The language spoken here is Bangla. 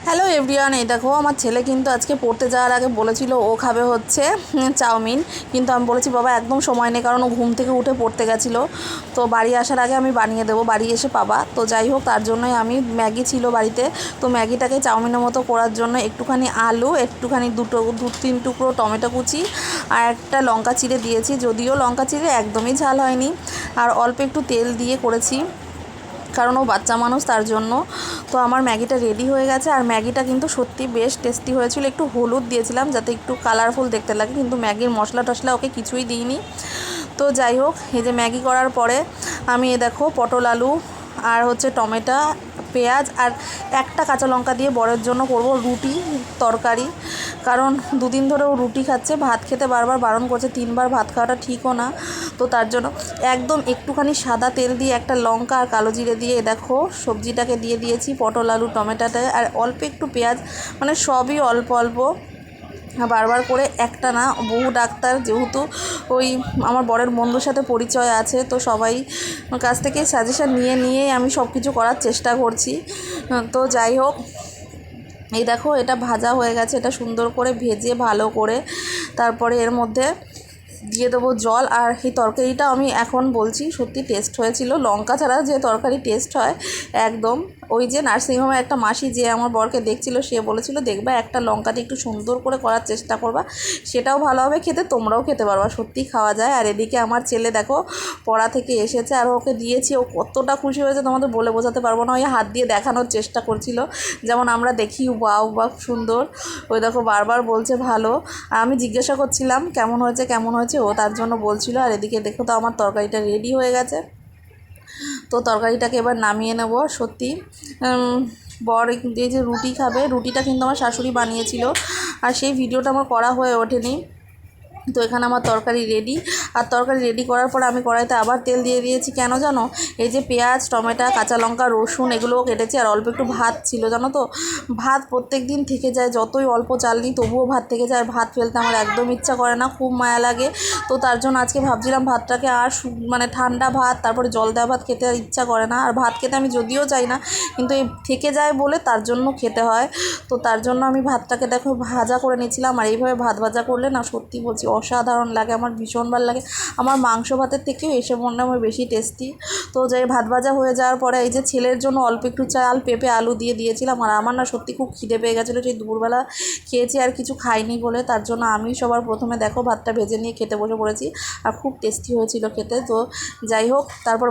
হ্যালো এভরিওয়ান, এই দেখো আমার ছেলে কিন্তু আজকে পড়তে যাওয়ার আগে বলেছিল ও খাবে হচ্ছে চাউমিন। কিন্তু আমি বলেছি বাবা একদম সময় নেই, কারণ ও ঘুম থেকে উঠে পড়তে গেছিলো। তো বাড়ি আসার আগে আমি বানিয়ে দেবো, বাড়ি এসে পাবা। তো যাই হোক, তার জন্যই আমি ম্যাগি ছিল বাড়িতে, তো ম্যাগিটাকে চাউমিনের মতো করার জন্য একটুখানি আলু, একটুখানি দু তিন টুকরো টমেটো কুচি আর একটা লঙ্কা চিড়ে দিয়েছি। যদিও লঙ্কা চিড়ে একদমই ঝাল হয়নি, আর অল্প একটু তেল দিয়ে করেছি, কারণ ও বাচ্চা মানুষ তার জন্য। তো আমার ম্যাগিটা রেডি হয়ে গেছে, আর ম্যাগিটা কিন্তু সত্যি বেশ টেস্টি হয়েছিল। একটু হলুদ দিয়েছিলাম যাতে একটু কালারফুল দেখতে লাগে, কিন্তু ম্যাগির মশলা টশলা ওকে কিছুই দিইনি। তো যাই হোক, এই যে ম্যাগি করার পরে আমি দেখো পটল আলু আর হচ্ছে টমেটো, পেঁয়াজ আর একটা কাঁচা লঙ্কা দিয়ে বরের জন্য করব রুটি তরকারি। কারণ দুদিন ধরে ও রুটি খাচ্ছে, ভাত খেতে বারবার বারণ করছে, 3বার ভাত খাওয়াটা ঠিকও না। তো তার জন্য একদম একটুখানি সাদা তেল দিয়ে একটা লঙ্কা আর কালো জিরে দিয়ে দেখো সবজিটাকে দিয়ে দিয়েছি, পটল আলু টমেটোটা, আর অল্প একটু পেঁয়াজ, মানে সবই অল্প অল্প, বারবার করে। একটা না, বহু ডাক্তার, যেহেতু ওই আমার বরের বন্ধুর সাথে পরিচয় আছে, তো সবাই কাছ থেকে সাজেশান নিয়েই আমি সব কিছু করার চেষ্টা করছি। তো যাই হোক, এই দেখো এটা ভাজা হয়ে গেছে, এটা সুন্দর করে ভেজে ভালো করে তারপরে এর মধ্যে দিয়ে দেবো জল। আর এই তরকারিটা আমি এখন বলছি সত্যি টেস্ট হয়েছিল, লঙ্কা ছাড়া যে তরকারি টেস্ট হয় একদম। ওই যে নার্সিংহোমের একটা মাসি যে আমার বরকে দেখছিল, সে বলেছিল দেখবা একটা লঙ্কাটি একটু সুন্দর করে করার চেষ্টা করবা, সেটাও ভালো হবে খেতে, তোমরাও খেতে পারবা, সত্যি খাওয়া যায়। আর এদিকে আমার ছেলে দেখো পড়া থেকে এসেছে, আর ওকে দিয়েছি, ও কতটা খুশি হয়েছে তোমাদের বলে বোঝাতে পারবো না। ওই হাত দিয়ে দেখানোর চেষ্টা করছিল, যেমন আমরা দেখি ওয়াও বা সুন্দর। ওই দেখো বারবার বলছে ভালো, আর আমি জিজ্ঞাসা করছিলাম কেমন হয়েছে কেমন হয়েছে, ও তার জন্য বলছিল। আর এদিকে দেখো তো আমার তরকারিটা রেডি হয়ে গেছে। তো তরকারিটাকে এবার নামিয়ে নেব। সত্যি বর এই যে রুটি খাবে, রুটিটা কিন্তু আমার শাশুড়ি বানিয়েছিল, আর সেই ভিডিওটা আমার করা হয়ে ওঠেনি। তো এখানে আমার তরকারি রেডি, আর তরকারি রেডি করার পর আমি কড়াইতে আবার তেল দিয়ে দিয়েছি। কেন জানো, এই যে পেঁয়াজ টমেটো কাঁচা লঙ্কা রসুন এগুলোও কেটেছি, আর অল্প একটু ভাত ছিল জানো তো। ভাত প্রত্যেক দিন থেকে যায়, যতই অল্প চাল নিই তবুও ভাত থেকে যায়, আর ভাত ফেলতে আমার একদম ইচ্ছা করে না, খুব মায়া লাগে। তো তার জন্য আজকে ভাবছিলাম ভাতটাকে আর মানে ঠান্ডা ভাত, তারপরে জল দেওয়া ভাত খেতে আর ইচ্ছা করে না। আর ভাত খেতে আমি যদিও চাই না, কিন্তু এই থেকে যায় বলে তার জন্য খেতে হয়। তো তার জন্য আমি ভাতটাকে দেখো ভাজা করে নিয়েছিলাম, আর এইভাবে ভাত ভাজা করলে না সত্যি বলছি অসাধারণ লাগে, আমার ভীষণ ভালো লাগে। আমার মাংস ভাতের থেকেও এসব মনে হয় বেশি টেস্টি। তো যাই ভাত ভাজা হয়ে যাওয়ার পরে এই যে ছেলের জন্য অল্প একটু চাল পেঁপে আলু দিয়ে দিয়েছিলাম। আর আমার না সত্যি খুব খিদে পেয়ে গেছিলো, সেই দুপুরবেলা খেয়েছি আর কিছু খাইনি বলে, তার জন্য আমি সবার প্রথমে দেখো ভাতটা ভেজে নিয়ে খেতে বসে পড়েছি, আর খুব টেস্টি হয়েছিল খেতে। তো যাই হোক, তারপর